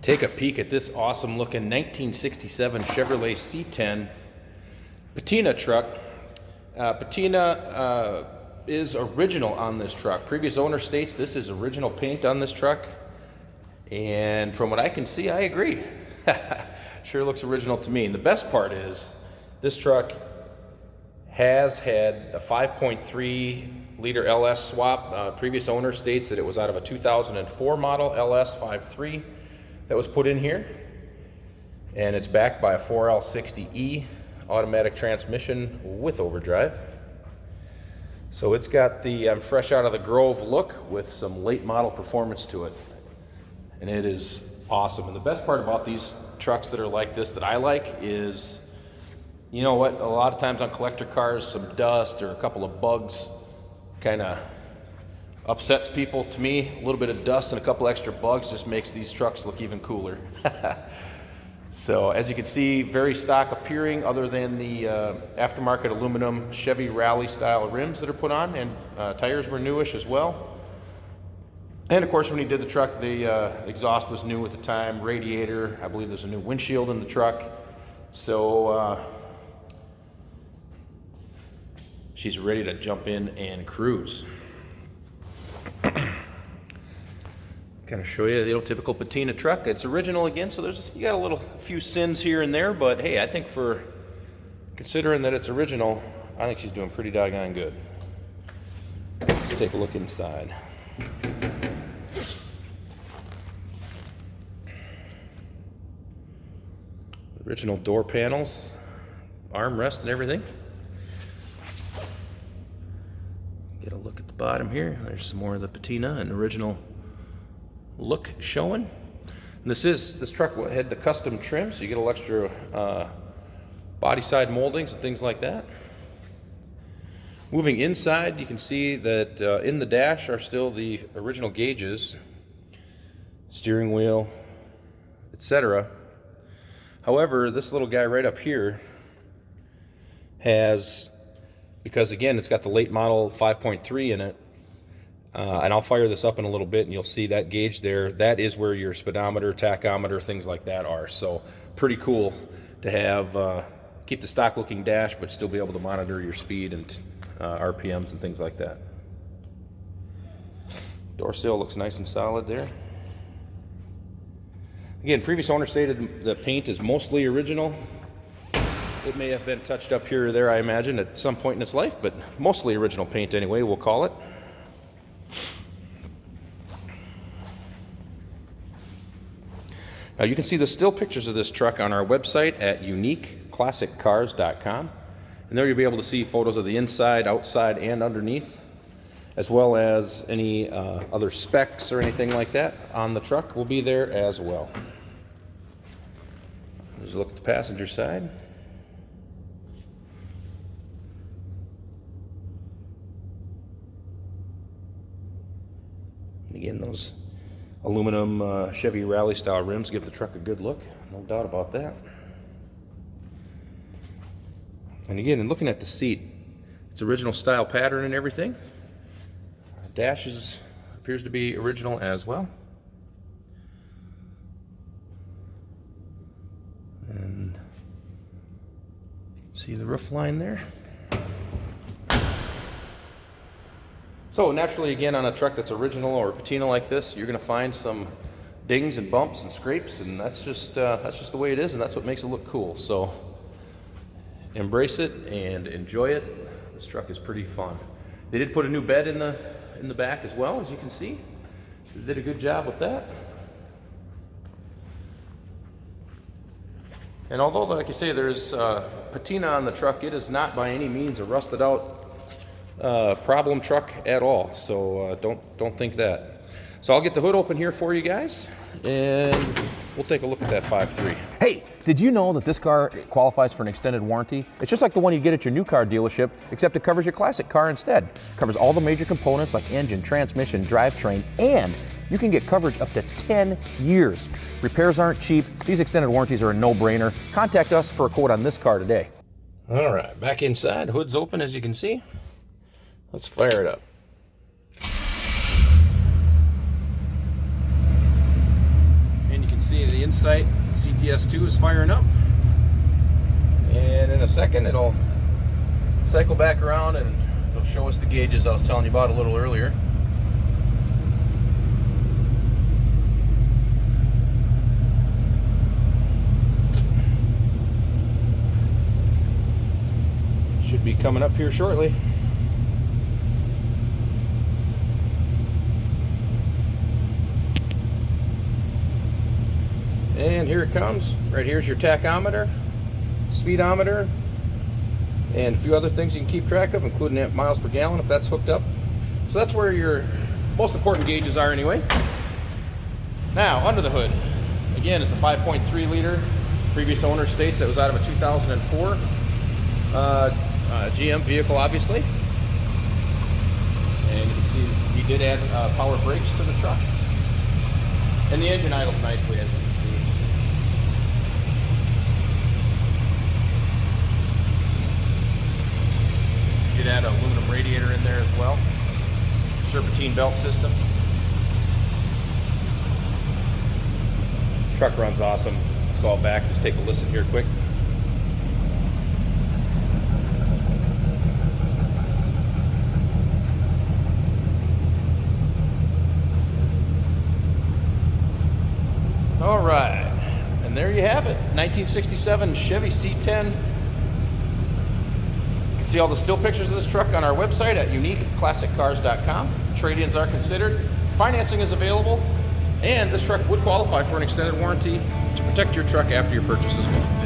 Take a peek at this awesome looking 1967 Chevrolet C10 patina truck. Patina is original on this truck. Previous owner states this is original paint on this truck, and from what I can see, I agree. Sure looks original to me. And the best part is this truck has had a 5.3 liter LS swap. Previous owner states that it was out of a 2004 model LS 5.3 that was put in here, and it's backed by a 4L60E automatic transmission with overdrive. So it's got the fresh out of the Grove look with some late model performance to it, and it is awesome. And the best part about these trucks that are like this that I like is, you know what, a lot of times on collector cars, some dust or a couple of bugs kind of upsets people. To me, a little bit of dust and a couple extra bugs just makes these trucks look even cooler. So as you can see, very stock appearing other than the aftermarket aluminum Chevy Rally style rims that are put on, and tires were newish as well. And of course, when he did the truck, the exhaust was new at the time, radiator, I believe there's a new windshield in the truck. So she's ready to jump in and cruise. Kind of show you the typical patina truck. It's original again, so you got a few sins here and there, but hey, I think for considering that it's original, I think she's doing pretty doggone good. Let's take a look inside. Original door panels, armrest and everything. Get a look at the bottom here. There's some more of the patina and original look showing. And this truck had the custom trim, so you get a little extra body side moldings and things like that. Moving inside, you can see that in the dash are still the original gauges, steering wheel, etc. However, this little guy right up here has, because again, it's got the late model 5.3 in it, and I'll fire this up in a little bit and you'll see that gauge there. That is where your speedometer, tachometer, things like that are. So pretty cool to have, keep the stock looking dash, but still be able to monitor your speed and RPMs and things like that. Door sill looks nice and solid there. Again, previous owner stated the paint is mostly original. It may have been touched up here or there, I imagine, at some point in its life, but mostly original paint anyway, we'll call it. Now you can see the still pictures of this truck on our website at uniqueclassiccars.com, and there you'll be able to see photos of the inside, outside, and underneath, as well as any other specs or anything like that on the truck will be there as well. Let's look at the passenger side. Again, those aluminum Chevy Rally style rims give the truck a good look, no doubt about that. And again, in looking at the seat, it's original style pattern and everything. Dash appears to be original as well. And see the roof line there. So naturally, again, on a truck that's original or patina like this, you're going to find some dings and bumps and scrapes, and that's just the way it is, and that's what makes it look cool. So embrace it and enjoy it. This truck is pretty fun. They did put a new bed in the back as well, as you can see. They did a good job with that. And although, like you say, there's patina on the truck, it is not by any means a rusted out problem truck at all, so don't think that. So I'll get the hood open here for you guys, and we'll take a look at that 5.3. Hey, did you know that this car qualifies for an extended warranty? It's just like the one you get at your new car dealership, except it covers your classic car instead. It covers all the major components like engine, transmission, drivetrain, and you can get coverage up to 10 years. Repairs aren't cheap. These extended warranties are a no-brainer. Contact us for a quote on this car today. All right, back inside. Hood's open, as you can see. Let's fire it up. And you can See the Insight CTS2 is firing up. And in a second it'll cycle back around and it'll show us the gauges I was telling you about a little earlier. Should be coming up here shortly. And here it comes. Right here's your tachometer, speedometer, and a few other things you can keep track of, including miles per gallon if that's hooked up. So that's where your most important gauges are anyway. Now, under the hood, again, it's a 5.3 liter. Previous owner states that was out of a 2004 GM vehicle, obviously. And you can see he did add power brakes to the truck. And the engine idles nicely, as you can see. Did add an aluminum radiator in there as well. Serpentine belt system. Truck runs awesome. Let's go back. Let's take a listen here quick. All right, and there you have it, 1967 Chevy C10. You can see all the still pictures of this truck on our website at uniqueclassiccars.com. Trade-ins are considered, financing is available, and this truck would qualify for an extended warranty to protect your truck after your purchase as well.